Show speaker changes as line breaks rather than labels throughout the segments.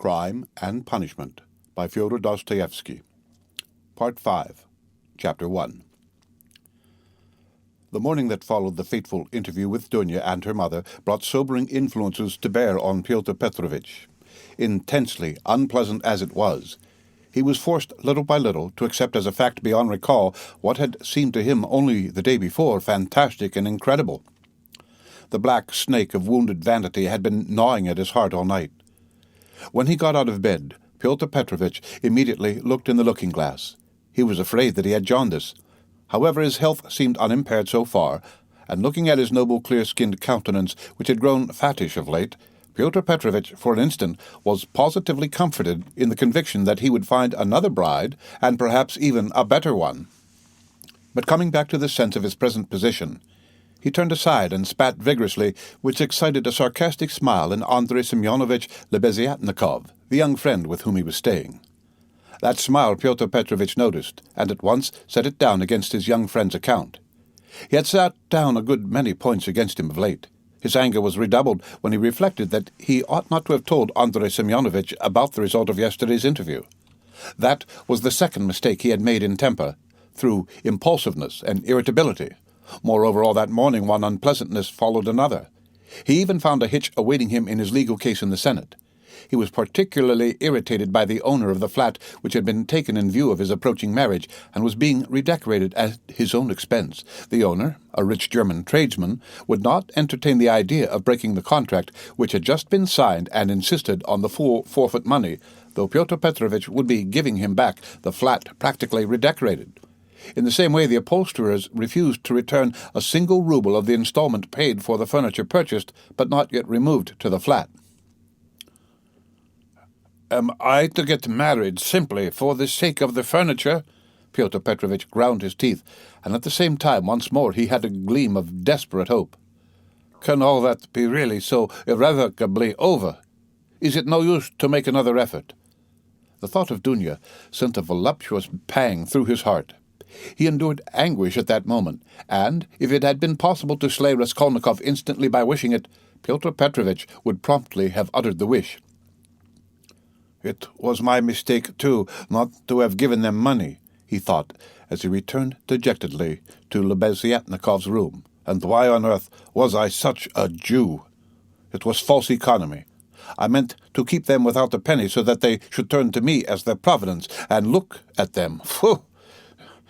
Crime and Punishment by Fyodor Dostoyevsky. Part 5, Chapter 1. The morning that followed the fateful interview with Dunya and her mother brought sobering influences to bear on Pyotr Petrovitch. Intensely unpleasant as it was, he was forced little by little to accept as a fact beyond recall what had seemed to him only the day before fantastic and incredible. The black snake of wounded vanity had been gnawing at his heart all night. When he got out of bed, Pyotr Petrovitch immediately looked in the looking-glass. He was afraid that he had jaundice. However, his health seemed unimpaired so far, and looking at his noble, clear-skinned countenance, which had grown fattish of late, Pyotr Petrovitch, for an instant, was positively comforted in the conviction that he would find another bride, and perhaps even a better one. But coming back to the sense of his present position, he turned aside and spat vigorously, which excited a sarcastic smile in Andrei Semyonovitch Lebeziatnikov, the young friend with whom he was staying. That smile Pyotr Petrovitch noticed, and at once set it down against his young friend's account. He had sat down a good many points against him of late. His anger was redoubled when he reflected that he ought not to have told Andrei Semyonovitch about the result of yesterday's interview. That was the second mistake he had made in temper, through impulsiveness and irritability. Moreover, all that morning one unpleasantness followed another. He even found a hitch awaiting him in his legal case in the Senate. He was particularly irritated by the owner of the flat which had been taken in view of his approaching marriage and was being redecorated at his own expense. The owner, a rich German tradesman, would not entertain the idea of breaking the contract which had just been signed and insisted on the full forfeit money, though Pyotr Petrovitch would be giving him back the flat practically redecorated. In the same way, the upholsterers refused to return a single ruble of the installment paid for the furniture purchased but not yet removed to the flat. "Am I to get married simply for the sake of the furniture?" Pyotr Petrovitch ground his teeth, and at the same time once more he had a gleam of desperate hope. "Can all that be really so irrevocably over? Is it no use to make another effort?" The thought of Dunya sent a voluptuous pang through his heart. He endured anguish at that moment, and, if it had been possible to slay Raskolnikov instantly by wishing it, Pyotr Petrovitch would promptly have uttered the wish. "It was my mistake, too, not to have given them money," he thought, as he returned dejectedly to Lebeziatnikov's room. "And why on earth was I such a Jew? It was false economy. I meant to keep them without a penny so that they should turn to me as their providence, and look at them. Phew!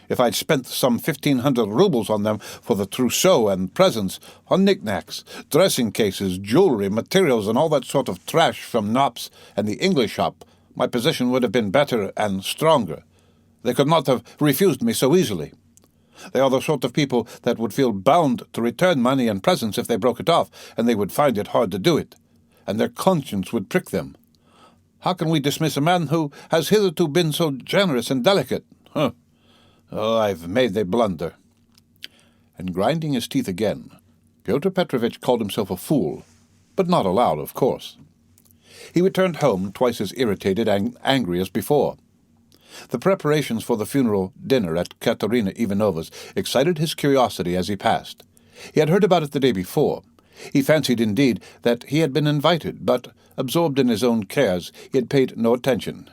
If I'd spent some 1,500 rubles on them for the trousseau and presents, on knickknacks, dressing cases, jewelry, materials, and all that sort of trash from Knopp's and the English shop, my position would have been better and stronger. They could not have refused me so easily. They are the sort of people that would feel bound to return money and presents if they broke it off, and they would find it hard to do it, and their conscience would prick them. How can we dismiss a man who has hitherto been so generous and delicate? Oh, I've made a blunder." And grinding his teeth again, Pyotr Petrovitch called himself a fool, but not aloud, of course. He returned home twice as irritated and angry as before. The preparations for the funeral dinner at Katerina Ivanova's excited his curiosity as he passed. He had heard about it the day before. He fancied, indeed, that he had been invited, but, absorbed in his own cares, he had paid no attention.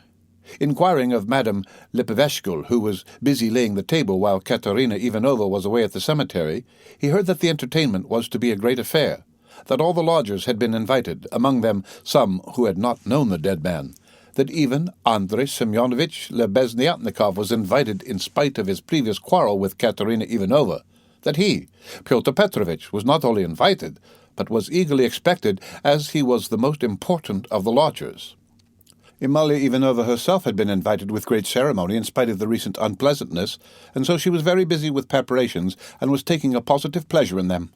Inquiring of Madame Lipoveshkul, who was busy laying the table while Katerina Ivanova was away at the cemetery, he heard that the entertainment was to be a great affair, that all the lodgers had been invited, among them some who had not known the dead man, that even Andrei Semyonovitch Lebeziatnikov was invited in spite of his previous quarrel with Katerina Ivanova, that he, Pyotr Petrovitch, was not only invited, but was eagerly expected, as he was the most important of the lodgers. Amalia Ivanova herself had been invited with great ceremony in spite of the recent unpleasantness, and so she was very busy with preparations and was taking a positive pleasure in them.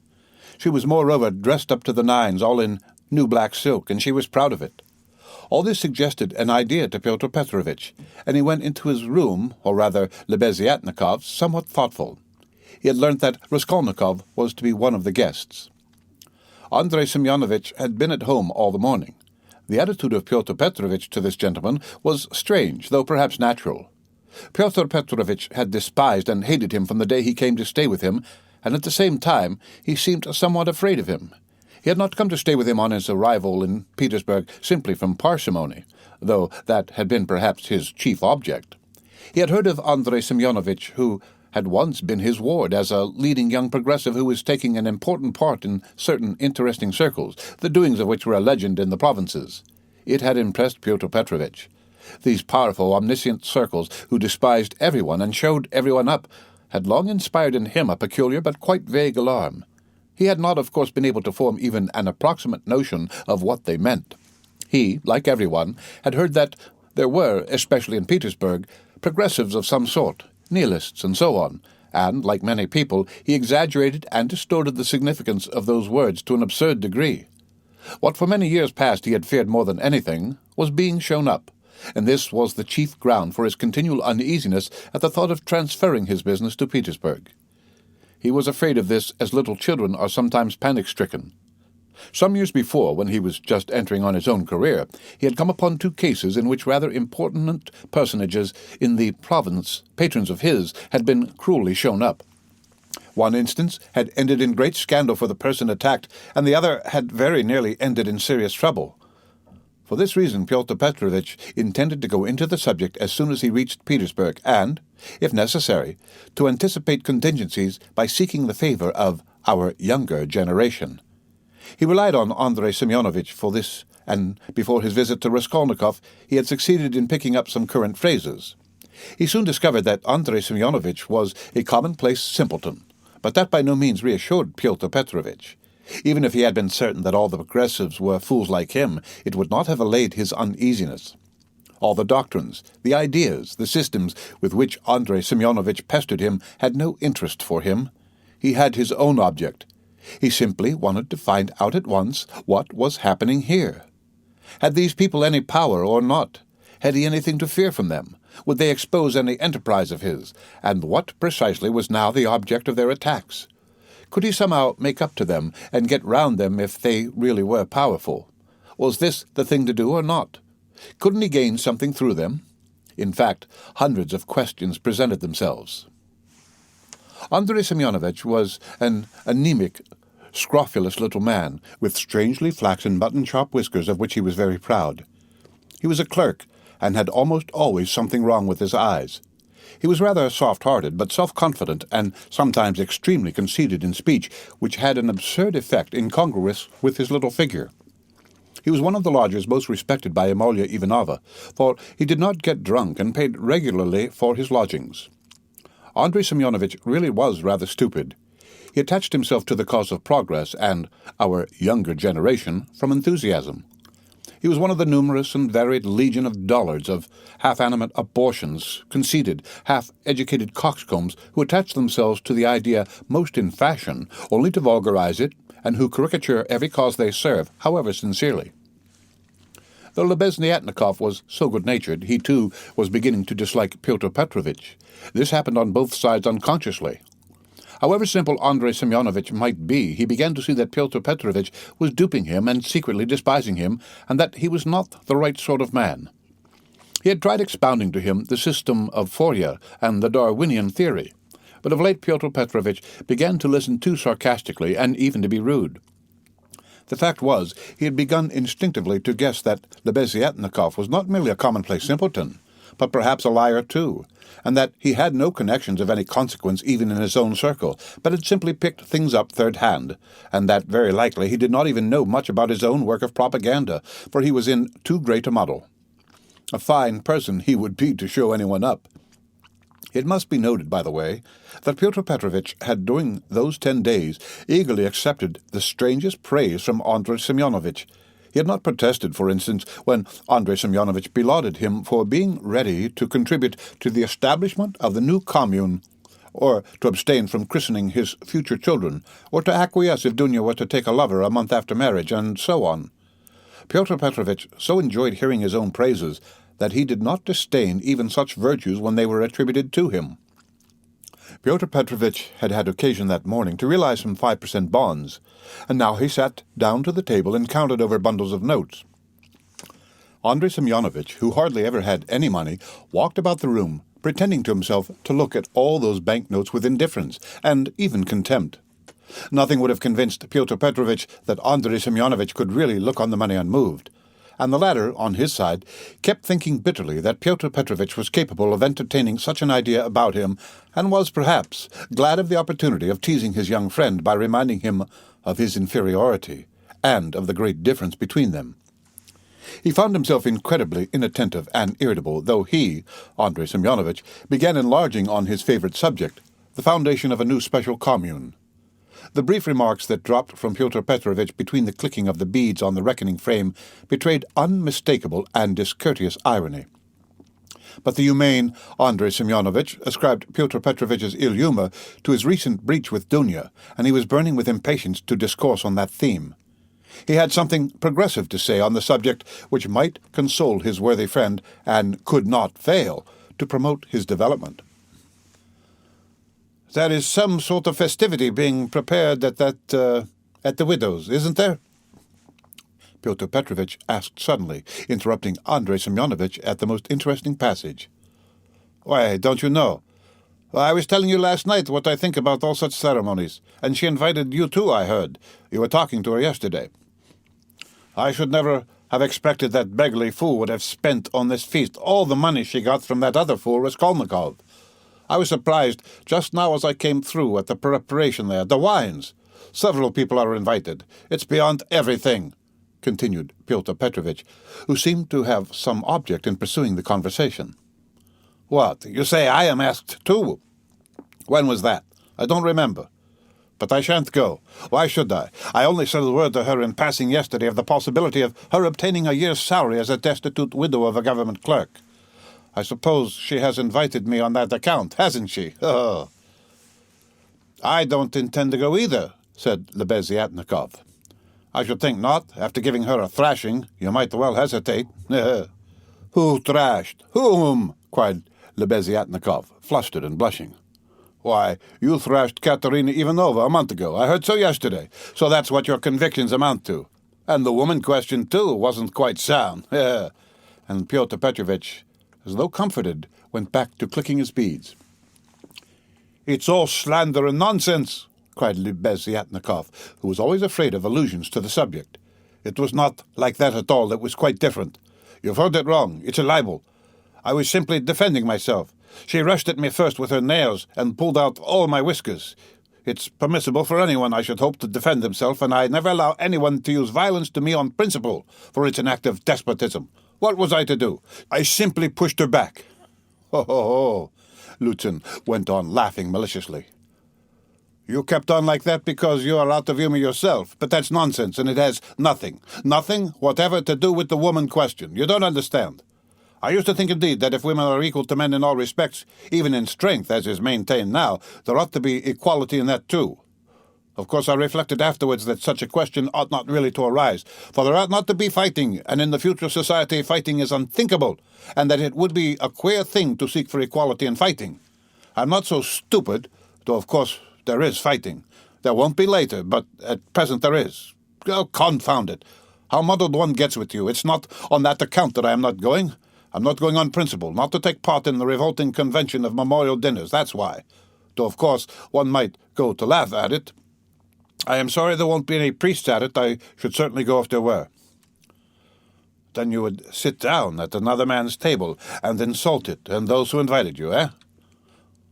She was moreover dressed up to the nines, all in new black silk, and she was proud of it. All this suggested an idea to Pyotr Petrovitch, and he went into his room, or rather Lebeziatnikov's, somewhat thoughtful. He had learnt that Raskolnikov was to be one of the guests. Andrei Semyonovitch had been at home all the morning. The attitude of Pyotr Petrovitch to this gentleman was strange, though perhaps natural. Pyotr Petrovitch had despised and hated him from the day he came to stay with him, and at the same time he seemed somewhat afraid of him. He had not come to stay with him on his arrival in Petersburg simply from parsimony, though that had been perhaps his chief object. He had heard of Andrei Semyonovitch, who had once been his ward, as a leading young progressive who was taking an important part in certain interesting circles, the doings of which were a legend in the provinces. It had impressed Pyotr Petrovitch. These powerful, omniscient circles, who despised everyone and showed everyone up, had long inspired in him a peculiar but quite vague alarm. He had not, of course, been able to form even an approximate notion of what they meant. He, like everyone, had heard that there were, especially in Petersburg, progressives of some sort, nihilists and so on, and, like many people, he exaggerated and distorted the significance of those words to an absurd degree. What for many years past he had feared more than anything was being shown up, and this was the chief ground for his continual uneasiness at the thought of transferring his business to Petersburg. He was afraid of this as little children are sometimes panic-stricken. Some years before, when he was just entering on his own career, he had come upon 2 cases in which rather important personages in the province, patrons of his, had been cruelly shown up. One instance had ended in great scandal for the person attacked, and the other had very nearly ended in serious trouble. For this reason, Pyotr Petrovitch intended to go into the subject as soon as he reached Petersburg and, if necessary, to anticipate contingencies by seeking the favor of our younger generation. He relied on Andrei Semyonovitch for this, and before his visit to Raskolnikov he had succeeded in picking up some current phrases. He soon discovered that Andrei Semyonovitch was a commonplace simpleton, but that by no means reassured Pyotr Petrovitch. Even if he had been certain that all the progressives were fools like him, it would not have allayed his uneasiness. All the doctrines, the ideas, the systems with which Andrei Semyonovitch pestered him had no interest for him. He had his own object. He simply wanted to find out at once what was happening here. Had these people any power or not? Had he anything to fear from them? Would they expose any enterprise of his? And what precisely was now the object of their attacks? Could he somehow make up to them and get round them if they really were powerful? Was this the thing to do or not? Couldn't he gain something through them? In fact, hundreds of questions presented themselves. Andrei Semyonovitch was an anemic, scrofulous little man, with strangely flaxen mutton-chop whiskers of which he was very proud. He was a clerk, and had almost always something wrong with his eyes. He was rather soft-hearted, but self-confident, and sometimes extremely conceited in speech, which had an absurd effect incongruous with his little figure. He was one of the lodgers most respected by Amalia Ivanovna, for he did not get drunk and paid regularly for his lodgings. Andrei Semyonovitch really was rather stupid. He attached himself to the cause of progress and our younger generation from enthusiasm. He was one of the numerous and varied legion of dullards, of half-animate abortions, conceited, half-educated coxcombs who attach themselves to the idea most in fashion, only to vulgarize it, and who caricature every cause they serve, however sincerely. Though Lebesniatnikov was so good-natured, he too was beginning to dislike Pyotr Petrovitch. This happened on both sides unconsciously. However simple Andrei Semyonovitch might be, he began to see that Pyotr Petrovitch was duping him and secretly despising him, and that he was not the right sort of man. He had tried expounding to him the system of Fourier and the Darwinian theory, but of late Pyotr Petrovitch began to listen too sarcastically and even to be rude. The fact was, he had begun instinctively to guess that Lebesniatnikov was not merely a commonplace simpleton, but perhaps a liar too, and that he had no connections of any consequence even in his own circle, but had simply picked things up third-hand, and that very likely he did not even know much about his own work of propaganda, for he was in too great a muddle. A fine person he would be to show anyone up. It must be noted, by the way, that Pyotr Petrovitch had during those 10 days eagerly accepted the strangest praise from Andrei Semyonovitch. He had not protested, for instance, when Andrei Semyonovitch belauded him for being ready to contribute to the establishment of the new commune, or to abstain from christening his future children, or to acquiesce if Dunya were to take a lover a month after marriage, and so on. Pyotr Petrovitch so enjoyed hearing his own praises that he did not disdain even such virtues when they were attributed to him. Pyotr Petrovitch had had occasion that morning to realize some 5% bonds, and now he sat down to the table and counted over bundles of notes. Andrei Semyonovitch, who hardly ever had any money, walked about the room, pretending to himself to look at all those banknotes with indifference, and even contempt. Nothing would have convinced Pyotr Petrovitch that Andrei Semyonovitch could really look on the money unmoved, and the latter, on his side, kept thinking bitterly that Pyotr Petrovitch was capable of entertaining such an idea about him, and was, perhaps, glad of the opportunity of teasing his young friend by reminding him of his inferiority, and of the great difference between them. He found himself incredibly inattentive and irritable, though he, Andrei Semyonovitch, began enlarging on his favourite subject, the foundation of a new special commune. The brief remarks that dropped from Pyotr Petrovitch between the clicking of the beads on the reckoning frame betrayed unmistakable and discourteous irony. But the humane Andrei Semyonovitch ascribed Pyotr Petrovitch's ill humour to his recent breach with Dunya, and he was burning with impatience to discourse on that theme. He had something progressive to say on the subject which might console his worthy friend, and could not fail to promote his development. "There is some sort of festivity being prepared at the widow's, isn't there?" Pyotr Petrovitch asked suddenly, interrupting Andrei Semyonovitch at the most interesting passage. "Why, don't you know? I was telling you last night what I think about all such ceremonies, and she invited you too, I heard. You were talking to her yesterday." "I should never have expected that beggarly fool would have spent on this feast all the money she got from that other fool, Raskolnikov. I was surprised just now as I came through at the preparation there. The wines. Several people are invited. It's beyond everything," continued Pyotr Petrovitch, who seemed to have some object in pursuing the conversation. "What, you say I am asked too? When was that? I don't remember. But I shan't go. Why should I? I only said a word to her in passing yesterday of the possibility of her obtaining a year's salary as a destitute widow of a government clerk. I suppose she has invited me on that account, hasn't she? Oh." "I don't intend to go either," said Lebeziatnikov. "I should think not. After giving her a thrashing, you might well hesitate." "Who thrashed? Whom?" cried Lebeziatnikov, flustered and blushing. "Why, you thrashed Katerina Ivanova a month ago. I heard so yesterday. So that's what your convictions amount to. And the woman question, too, wasn't quite sound." And Pyotr Petrovitch, as though comforted, went back to clicking his beads. "It's all slander and nonsense," cried Lebeziatnikov, who was always afraid of allusions to the subject. "It was not like that at all. It was quite different. You've heard it wrong. It's a libel. I was simply defending myself. She rushed at me first with her nails and pulled out all my whiskers. It's permissible for anyone, I should hope, to defend himself, and I never allow anyone to use violence to me on principle, for it's an act of despotism. What was I to do? I simply pushed her back." "Ho, ho, ho," Luzhin went on, laughing maliciously. "You kept on like that because you are out of humour yourself, but that's nonsense, and it has nothing whatever to do with the woman question. You don't understand. I used to think, indeed, that if women are equal to men in all respects, even in strength, as is maintained now, there ought to be equality in that too. Of course, I reflected afterwards that such a question ought not really to arise, for there ought not to be fighting, and in the future society fighting is unthinkable, and that it would be a queer thing to seek for equality in fighting. I'm not so stupid, though of course there is fighting. There won't be later, but at present there is. Oh, confound it! How muddled one gets with you. It's not on that account that I am not going. I'm not going on principle, not to take part in the revolting convention of memorial dinners, that's why. Though of course one might go to laugh at it. I am sorry there won't be any priests at it. I should certainly go if there were." "Then you would sit down at another man's table and insult it, and those who invited you, eh?"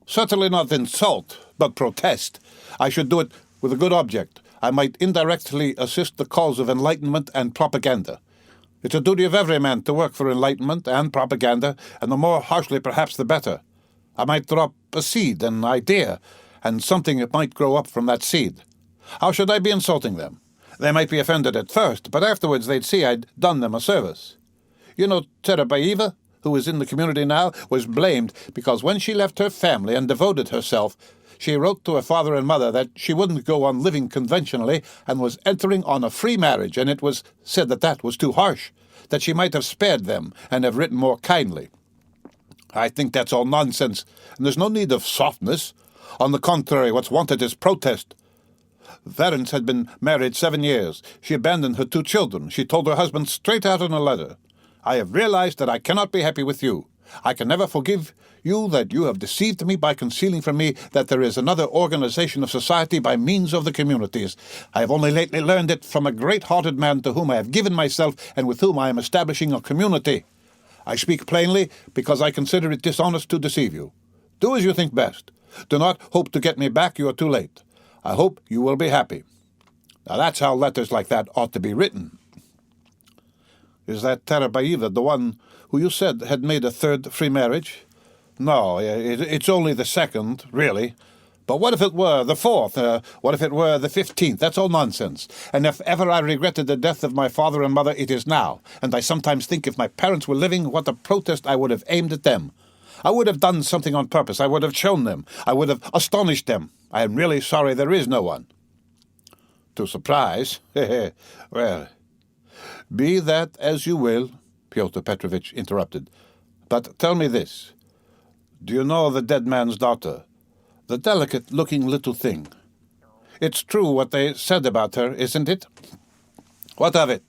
"Certainly not insult, but protest. I should do it with a good object. I might indirectly assist the cause of enlightenment and propaganda. It's a duty of every man to work for enlightenment and propaganda, and the more harshly perhaps the better. I might drop a seed, an idea, and something might grow up from that seed. How should I be insulting them? They might be offended at first, but afterwards they'd see I'd done them a service. You know Terebayeva, who is in the community now, was blamed because when she left her family and devoted herself, she wrote to her father and mother that she wouldn't go on living conventionally and was entering on a free marriage, and it was said that that was too harsh, that she might have spared them and have written more kindly. I think that's all nonsense, and there's no need of softness. On the contrary, what's wanted is protest. Varens had been married 7 years. She abandoned her 2 children. She told her husband straight out in a letter, "I have realized that I cannot be happy with you. I can never forgive you that you have deceived me by concealing from me that there is another organization of society by means of the communities. I have only lately learned it from a great-hearted man to whom I have given myself and with whom I am establishing a community. I speak plainly because I consider it dishonest to deceive you. Do as you think best. Do not hope to get me back. You are too late. I hope you will be happy. Now that's how letters like that ought to be written. Is that Tarabaeva the one who you said had made a third free marriage? No, it's only the second, really. But what if it were the fourth? What if it were the 15th? That's all nonsense. And if ever I regretted the death of my father and mother, it is now. And I sometimes think if my parents were living, what a protest I would have aimed at them. I would have done something on purpose. I would have shown them. I would have astonished them. I am really sorry there is no one. To surprise? Well, be that as you will, Pyotr Petrovitch interrupted. But tell me this. Do you know the dead man's daughter? The delicate-looking little thing. It's true what they said about her, isn't it? What of it?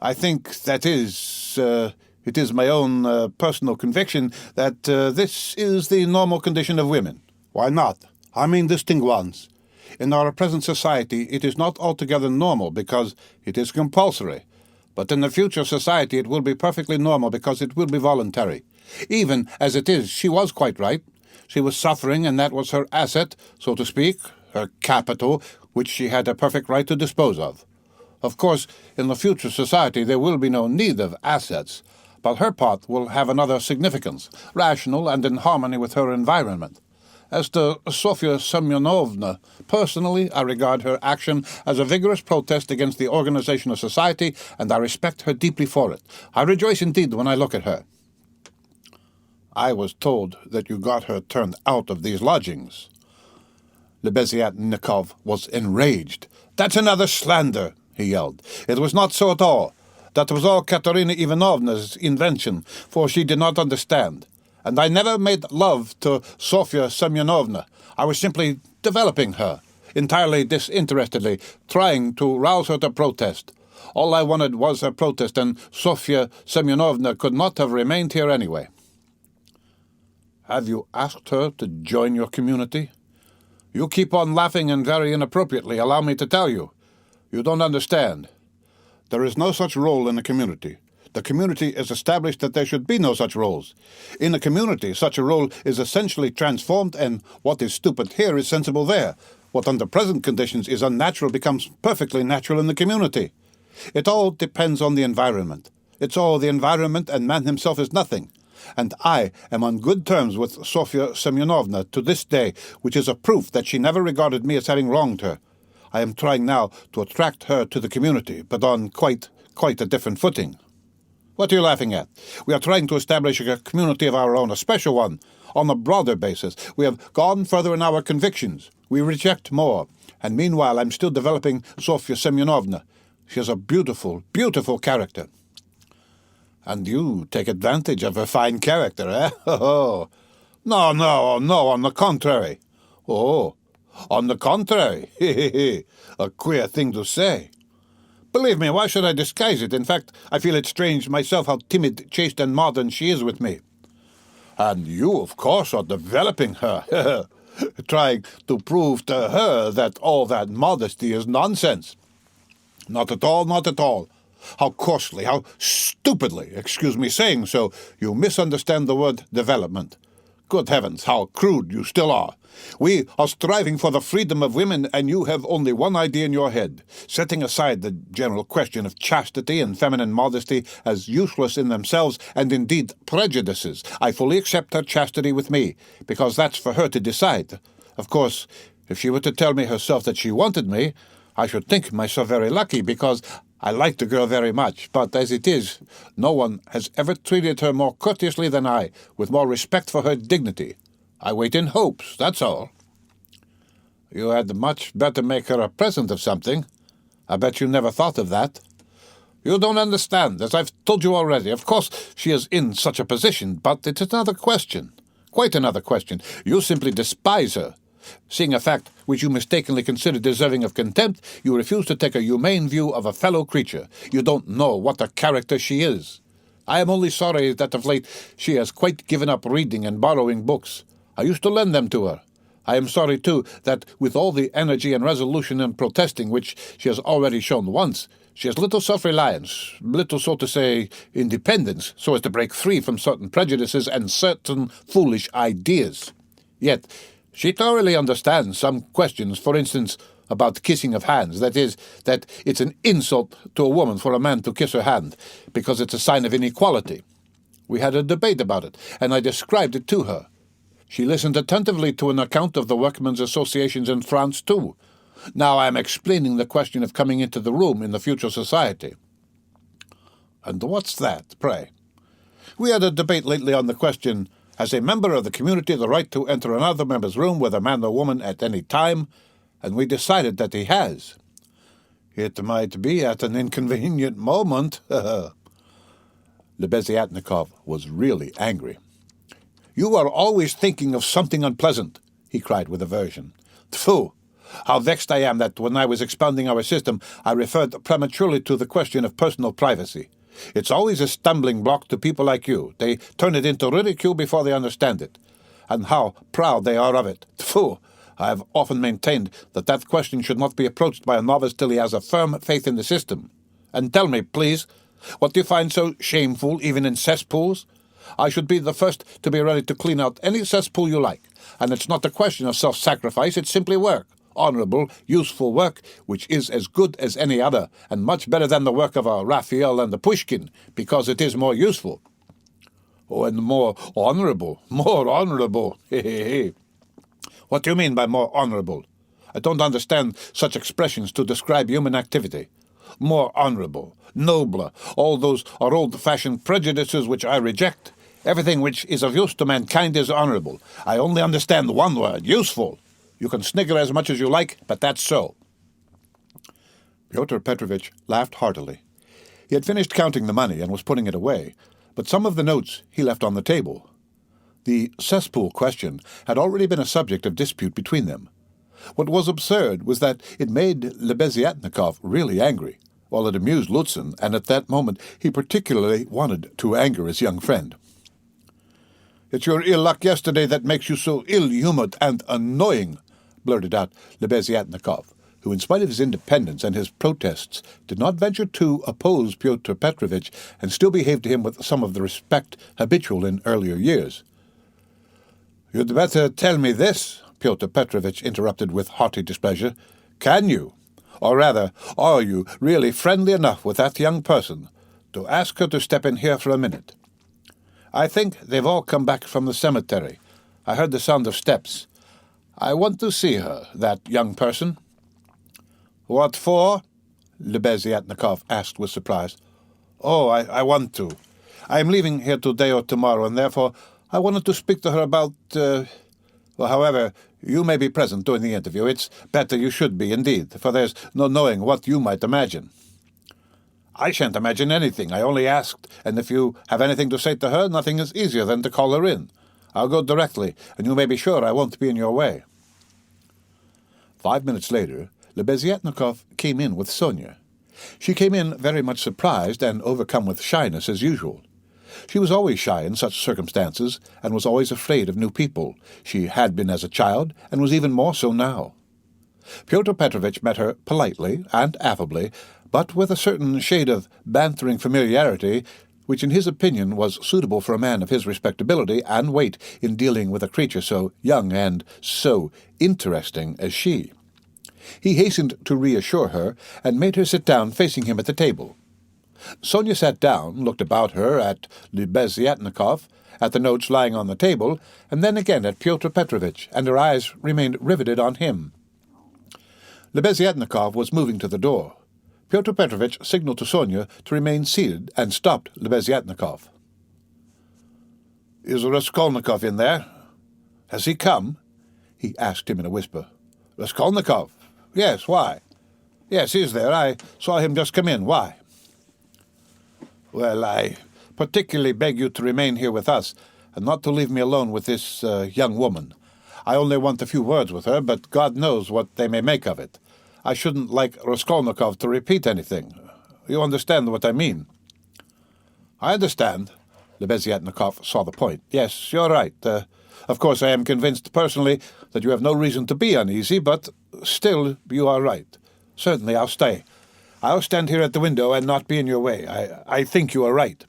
I think that it is my own personal conviction that this is the normal condition of women. Why not? I mean distinct ones. In our present society, it is not altogether normal because it is compulsory. But in the future society, it will be perfectly normal because it will be voluntary. Even as it is, she was quite right. She was suffering, and that was her asset, so to speak, her capital, which she had a perfect right to dispose of. Of course, in the future society, there will be no need of assets, but her part will have another significance, rational and in harmony with her environment. As to Sofya Semyonovna, personally, I regard her action as a vigorous protest against the organization of society, and I respect her deeply for it. I rejoice indeed when I look at her. I was told that you got her turned out of these lodgings. Lebeziatnikov was enraged. That's another slander, he yelled. It was not so at all. That was all Katerina Ivanovna's invention, for she did not understand. And I never made love to Sofya Semyonovna. I was simply developing her, entirely disinterestedly, trying to rouse her to protest. All I wanted was her protest, and Sofya Semyonovna could not have remained here anyway. Have you asked her to join your community? You keep on laughing and very inappropriately, allow me to tell you. You don't understand. There is no such role in a community. The community is established that there should be no such roles. In a community, such a role is essentially transformed, and what is stupid here is sensible there. What under present conditions is unnatural becomes perfectly natural in the community. It all depends on the environment. It's all the environment, and man himself is nothing. And I am on good terms with Sofya Semyonovna to this day, which is a proof that she never regarded me as having wronged her. I am trying now to attract her to the community, but on quite a different footing. What are you laughing at? We are trying to establish a community of our own, a special one, on a broader basis. We have gone further in our convictions. We reject more. And meanwhile, I'm still developing Sofya Semyonovna. She has a beautiful, beautiful character. And you take advantage of her fine character, eh? Oh, no, on the contrary. Oh, on the contrary. A queer thing to say. Believe me, why should I disguise it? In fact, I feel it strange myself how timid, chaste, and modern she is with me. And you, of course, are developing her, trying to prove to her that all that modesty is nonsense. Not at all, not at all. How coarsely, how stupidly, excuse me saying so, you misunderstand the word development. Good heavens, how crude you still are. We are striving for the freedom of women, and you have only one idea in your head, setting aside the general question of chastity and feminine modesty as useless in themselves and indeed prejudices. I fully accept her chastity with me, because that's for her to decide. Of course, if she were to tell me herself that she wanted me, I should think myself very lucky, because I like the girl very much, but as it is, no one has ever treated her more courteously than I, with more respect for her dignity. I wait in hopes, that's all. You had much better make her a present of something. I bet you never thought of that. You don't understand, as I've told you already. Of course, she is in such a position, but it's another question. Quite another question. You simply despise her. Seeing a fact which you mistakenly consider deserving of contempt, you refuse to take a humane view of a fellow creature. You don't know what a character she is. I am only sorry that of late she has quite given up reading and borrowing books. I used to lend them to her. I am sorry, too, that with all the energy and resolution in protesting which she has already shown once, she has little self-reliance, little, so to say, independence, so as to break free from certain prejudices and certain foolish ideas. Yet she thoroughly understands some questions, for instance, about kissing of hands. That is, that it's an insult to a woman for a man to kiss her hand, because it's a sign of inequality. We had a debate about it, and I described it to her. She listened attentively to an account of the workmen's associations in France, too. Now I am explaining the question of coming into the room in the future society. And what's that, pray? We had a debate lately on the question, has a member of the community the right to enter another member's room with a man or woman at any time? And we decided that he has. It might be at an inconvenient moment. Lebeziatnikov was really angry. You are always thinking of something unpleasant, he cried with aversion. Tfu! How vexed I am that when I was expounding our system, I referred prematurely to the question of personal privacy. It's always a stumbling block to people like you. They turn it into ridicule before they understand it. And how proud they are of it. Tfu! I have often maintained that question should not be approached by a novice till he has a firm faith in the system. And tell me, please, what do you find so shameful even in cesspools? I should be the first to be ready to clean out any cesspool you like. And it's not a question of self-sacrifice, it's simply work. Honourable, useful work, which is as good as any other, and much better than the work of a Raphael and a Pushkin, because it is more useful. Oh, and more honourable. What do you mean by more honourable? I don't understand such expressions to describe human activity. More honourable, nobler, all those are old-fashioned prejudices which I reject. Everything which is of use to mankind is honourable. I only understand one word, useful. You can snigger as much as you like, but that's so. Pyotr Petrovitch laughed heartily. He had finished counting the money and was putting it away, but some of the notes he left on the table. The cesspool question had already been a subject of dispute between them. What was absurd was that it made Lebeziatnikov really angry, while it amused Luzhin, and at that moment he particularly wanted to anger his young friend. "It's your ill luck yesterday that makes you so ill-humoured and annoying," blurted out Lebeziatnikov, who, in spite of his independence and his protests, did not venture to oppose Pyotr Petrovitch and still behaved to him with some of the respect habitual in earlier years. "You'd better tell me this," Pyotr Petrovitch interrupted with haughty displeasure. "Can you, or rather, are you really friendly enough with that young person to ask her to step in here for a minute? I think they've all come back from the cemetery. I heard the sound of steps. I want to see her, that young person." "What for?" Lebeziatnikov asked with surprise. "Oh, I want to. I am leaving here today or tomorrow, and therefore I wanted to speak to her about, however, you may be present during the interview. It's better you should be, indeed, for there's no knowing what you might imagine." "I shan't imagine anything. I only asked, and if you have anything to say to her, nothing is easier than to call her in. I'll go directly, and you may be sure I won't be in your way." 5 minutes later, Lebeziatnikov came in with Sonia. She came in very much surprised and overcome with shyness as usual. She was always shy in such circumstances, and was always afraid of new people. She had been as a child, and was even more so now. Pyotr Petrovitch met her politely and affably, but with a certain shade of bantering familiarity, which in his opinion was suitable for a man of his respectability and weight in dealing with a creature so young and so interesting as she. He hastened to reassure her, and made her sit down facing him at the table. Sonia sat down, looked about her at Lebeziatnikov, at the notes lying on the table, and then again at Pyotr Petrovitch, and her eyes remained riveted on him. Lebeziatnikov was moving to the door. Pyotr Petrovitch signalled to Sonia to remain seated, and stopped Lebeziatnikov. "Is Raskolnikov in there? Has he come?" he asked him in a whisper. "Raskolnikov? Yes, why?" "Yes, he's there. I saw him just come in. Why?" "Well, I particularly beg you to remain here with us, and not to leave me alone with this young woman. I only want a few words with her, but God knows what they may make of it. I shouldn't like Raskolnikov to repeat anything. You understand what I mean?" I understand. Lebeziatnikov saw the point. Yes, you're right. Of course, I am convinced personally that you have no reason to be uneasy, but still you are right. Certainly, I'll stay. I'll stand here at the window and not be in your way. I think you are right.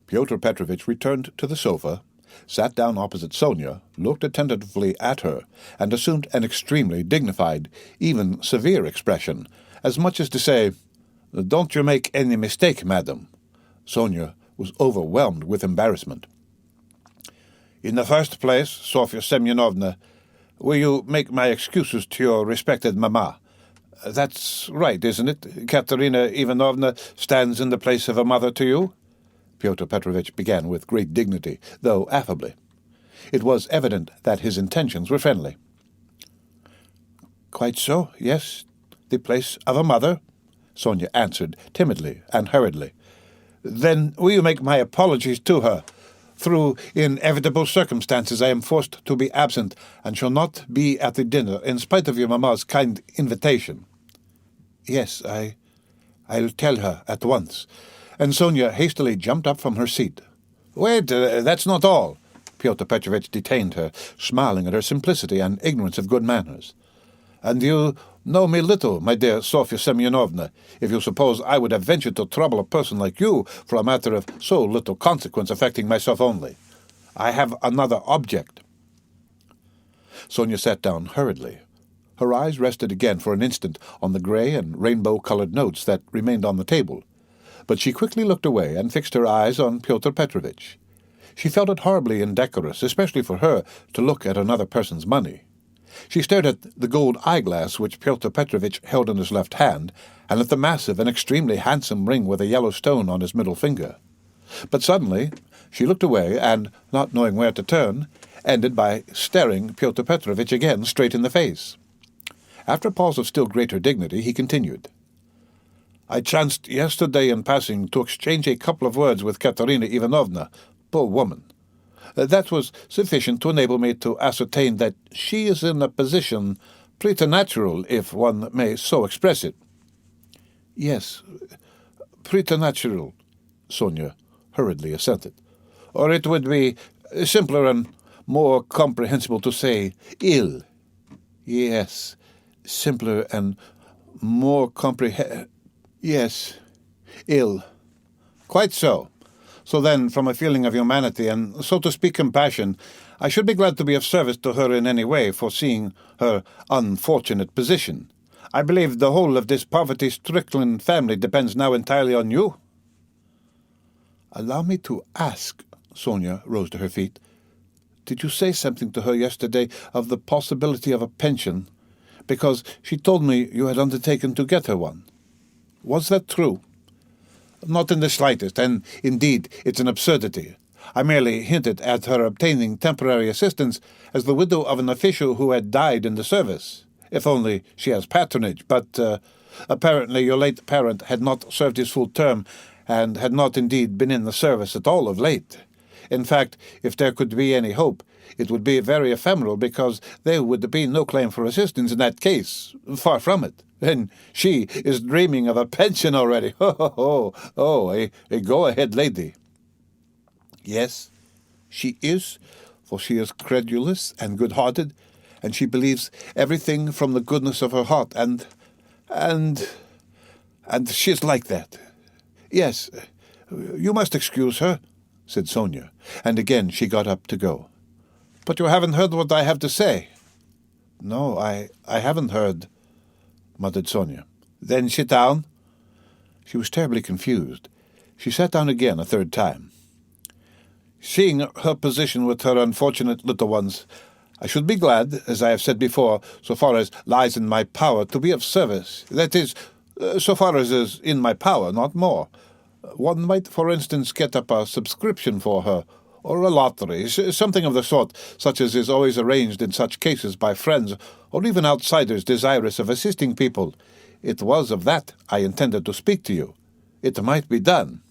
Pyotr Petrovitch returned to the sofa, sat down opposite Sonia, looked attentively at her, and assumed an extremely dignified, even severe expression, as much as to say, "Don't you make any mistake, madam." Sonia was overwhelmed with embarrassment. "In the first place, Sofya Semyonovna, will you make my excuses to your respected mamma? That's right, isn't it? Katerina Ivanovna stands in the place of a mother to you?" Pyotr Petrovitch began with great dignity, though affably. It was evident that his intentions were friendly. "Quite so, yes, the place of a mother," Sonia answered timidly and hurriedly. "Then will you make my apologies to her? Through inevitable circumstances I am forced to be absent, and shall not be at the dinner, in spite of your mamma's kind invitation." "Yes, I'll tell her at once." And Sonia hastily jumped up from her seat. "Wait, that's not all." Pyotr Petrovitch detained her, smiling at her simplicity and ignorance of good manners. "And you know me little, my dear Sofya Semyonovna, if you suppose I would have ventured to trouble a person like you for a matter of so little consequence affecting myself only. I have another object." Sonia sat down hurriedly. Her eyes rested again for an instant on the grey and rainbow-coloured notes that remained on the table, but she quickly looked away and fixed her eyes on Pyotr Petrovitch. She felt it horribly indecorous, especially for her, to look at another person's money. She stared at the gold eyeglass which Pyotr Petrovitch held in his left hand, and at the massive and extremely handsome ring with a yellow stone on his middle finger. But suddenly she looked away, and, not knowing where to turn, ended by staring Pyotr Petrovitch again straight in the face. After a pause of still greater dignity, he continued. "I chanced yesterday in passing to exchange a couple of words with Katerina Ivanovna, poor woman. That was sufficient to enable me to ascertain that she is in a position preternatural, if one may so express it." "Yes, preternatural," Sonia hurriedly assented. "Or it would be simpler and more comprehensible to say ill." "Yes, simpler and more yes, ill." "Quite so. So then, from a feeling of humanity and, so to speak, compassion, I should be glad to be of service to her in any way, foreseeing her unfortunate position. I believe the whole of this poverty-stricken family depends now entirely on you." "Allow me to ask," Sonia rose to her feet, "did you say something to her yesterday of the possibility of a pension? Because she told me you had undertaken to get her one. Was that true?" "Not in the slightest, and, indeed, it's an absurdity. I merely hinted at her obtaining temporary assistance as the widow of an official who had died in the service, if only she has patronage, but apparently your late parent had not served his full term, and had not indeed been in the service at all of late. In fact, if there could be any hope, it would be very ephemeral, because there would be no claim for assistance in that case. Far from it. And she is dreaming of a pension already. A go-ahead lady." "Yes, she is, for she is credulous and good-hearted, and she believes everything from the goodness of her heart, and she is like that. Yes, you must excuse her," said Sonia, and again she got up to go. "But you haven't heard what I have to say." "No, I haven't heard," muttered Sonia. "Then sit down." She was terribly confused. She sat down again a third time. "Seeing her position with her unfortunate little ones, I should be glad, as I have said before, so far as lies in my power, to be of service. That is, so far as is in my power, not more. One might, for instance, get up a subscription for her, or a lottery, something of the sort, such as is always arranged in such cases by friends, or even outsiders desirous of assisting people. It was of that I intended to speak to you. It might be done."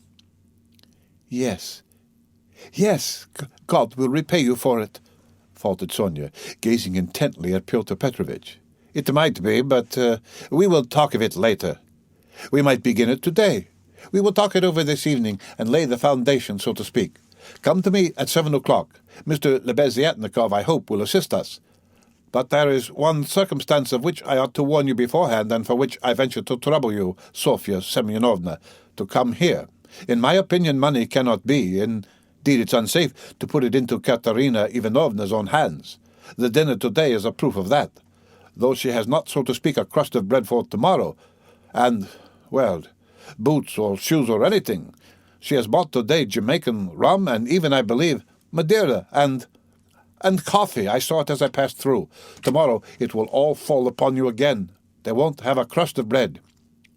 Yes, God will repay you for it," faltered Sonia, gazing intently at Pyotr Petrovitch. "It might be, but we will talk of it later. We might begin it today. We will talk it over this evening and lay the foundation, so to speak. Come to me at 7 o'clock. Mr. Lebeziatnikov, I hope, will assist us. But there is one circumstance of which I ought to warn you beforehand, and for which I venture to trouble you, Sofya Semyonovna, to come here. In my opinion, money cannot be. Indeed, it's unsafe to put it into Katerina Ivanovna's own hands. The dinner today is a proof of that. Though she has not, so to speak, a crust of bread for tomorrow, and, well, boots or shoes or anything. She has bought today Jamaican rum and even, I believe, Madeira and coffee. I saw it as I passed through. Tomorrow it will all fall upon you again. They won't have a crust of bread.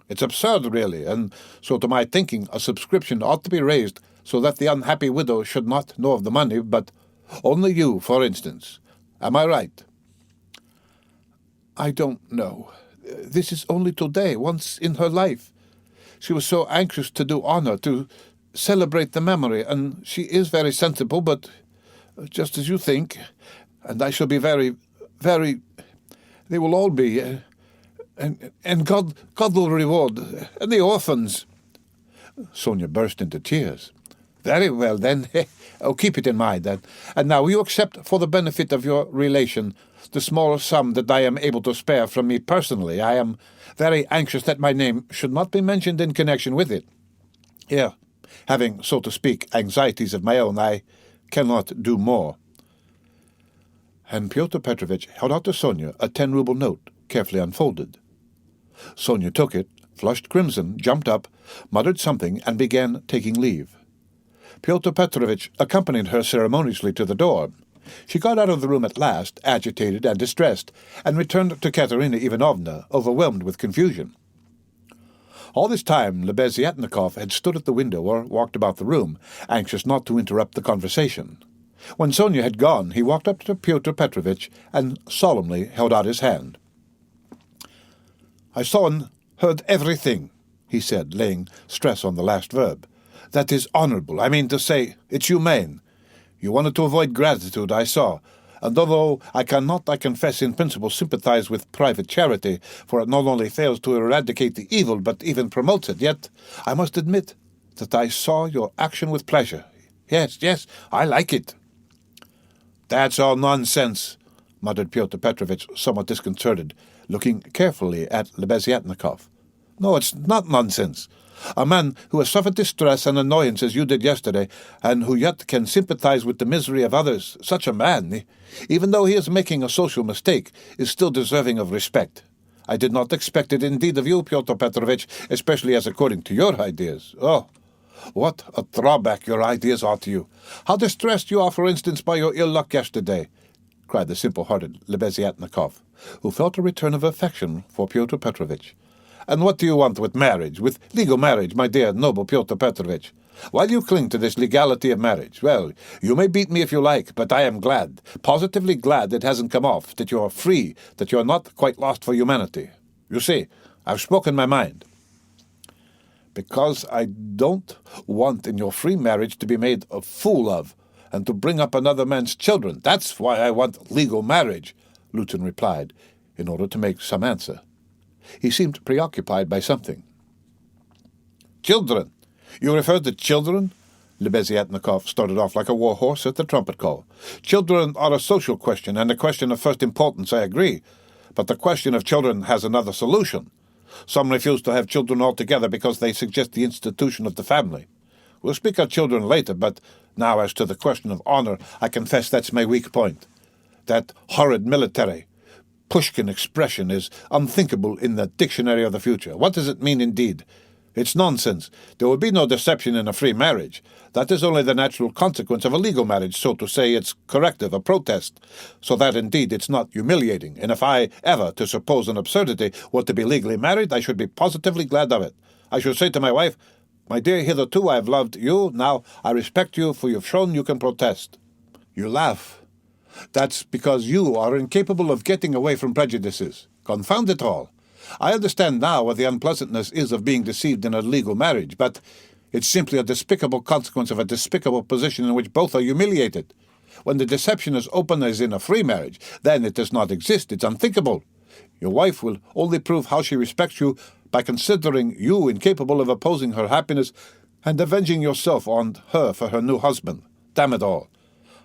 It's absurd, really, and so to my thinking a subscription ought to be raised so that the unhappy widow should not know of the money, but only you, for instance. Am I right? I don't know. This is only today, once in her life. She was so anxious to do honor, to celebrate the memory, and she is very sensible, but just as you think, and I shall be very, very... They will all be, and God will reward, and the orphans. Sonia burst into tears. Very well, then. Keep it in mind. And now you accept, for the benefit of your relation, the small sum that I am able to spare from me personally. I am very anxious that my name should not be mentioned in connection with it. Here, having, so to speak, anxieties of my own, I cannot do more. And Pyotr Petrovitch held out to Sonia a 10-ruble note, carefully unfolded. Sonia took it, flushed crimson, jumped up, muttered something, and began taking leave. Pyotr Petrovitch accompanied her ceremoniously to the door. She got out of the room at last, agitated and distressed, and returned to Katerina Ivanovna, overwhelmed with confusion. All this time Lebeziatnikov had stood at the window or walked about the room, anxious not to interrupt the conversation. When Sonia had gone, he walked up to Pyotr Petrovitch and solemnly held out his hand. "I saw and heard everything," he said, laying stress on the last verb. "That is honourable. I mean to say, it's humane. You wanted to avoid gratitude, I saw, and although I cannot, I confess, in principle sympathize with private charity, for it not only fails to eradicate the evil, but even promotes it, yet I must admit that I saw your action with pleasure. Yes, I like it." "That's all nonsense," muttered Pyotr Petrovitch, somewhat disconcerted, looking carefully at Lebeziatnikov. "No, it's not nonsense. A man who has suffered distress and annoyance as you did yesterday, and who yet can sympathize with the misery of others, such a man, even though he is making a social mistake, is still deserving of respect. I did not expect it indeed of you, Pyotr Petrovitch, especially as according to your ideas. Oh, what a drawback your ideas are to you! How distressed you are, for instance, by your ill luck yesterday!" cried the simple-hearted Lebeziatnikov, who felt a return of affection for Pyotr Petrovitch. "And what do you want with marriage, with legal marriage, my dear, noble Pyotr Petrovitch? Why do you cling to this legality of marriage? Well, you may beat me if you like, but I am glad, positively glad it hasn't come off, that you are free, that you are not quite lost for humanity. You see, I've spoken my mind." "Because I don't want in your free marriage to be made a fool of, and to bring up another man's children. That's why I want legal marriage," Luzhin replied, in order to make some answer. He seemed preoccupied by something. "Children? You refer to children?" Lebeziatnikov started off like a war horse at the trumpet call. "Children are a social question, and a question of first importance, I agree. But the question of children has another solution. Some refuse to have children altogether because they suggest the institution of the family. We'll speak of children later, but now as to the question of honor, I confess that's my weak point. That horrid military Pushkin expression is unthinkable in the dictionary of the future. What does it mean indeed? It's nonsense. There will be no deception in a free marriage. That is only the natural consequence of a legal marriage, so to say. It's corrective, a protest, so that indeed it's not humiliating. And if I ever, to suppose an absurdity, were to be legally married, I should be positively glad of it. I should say to my wife, 'My dear, hitherto I have loved you. Now I respect you, for you've shown you can protest.' You laugh. That's because you are incapable of getting away from prejudices. Confound it all. I understand now what the unpleasantness is of being deceived in a legal marriage, but it's simply a despicable consequence of a despicable position in which both are humiliated. When the deception is open as in a free marriage, then it does not exist. It's unthinkable. Your wife will only prove how she respects you by considering you incapable of opposing her happiness and avenging yourself on her for her new husband. Damn it all.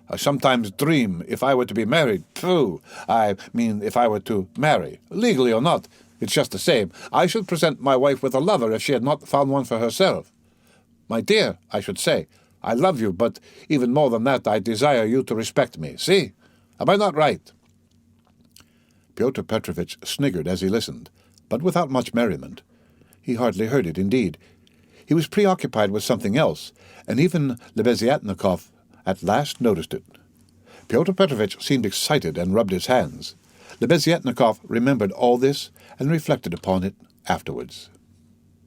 I sometimes dream if I were to be married. Pooh! I mean, if I were to marry. Legally or not, it's just the same. I should present my wife with a lover if she had not found one for herself. My dear, I should say, I love you, but even more than that, I desire you to respect me. See? Am I not right? Pyotr Petrovitch sniggered as he listened, but without much merriment. He hardly heard it, indeed. He was preoccupied with something else, and even Lebeziatnikov at last noticed it. Pyotr Petrovitch seemed excited and rubbed his hands. Lebeziatnikov remembered all this and reflected upon it afterwards.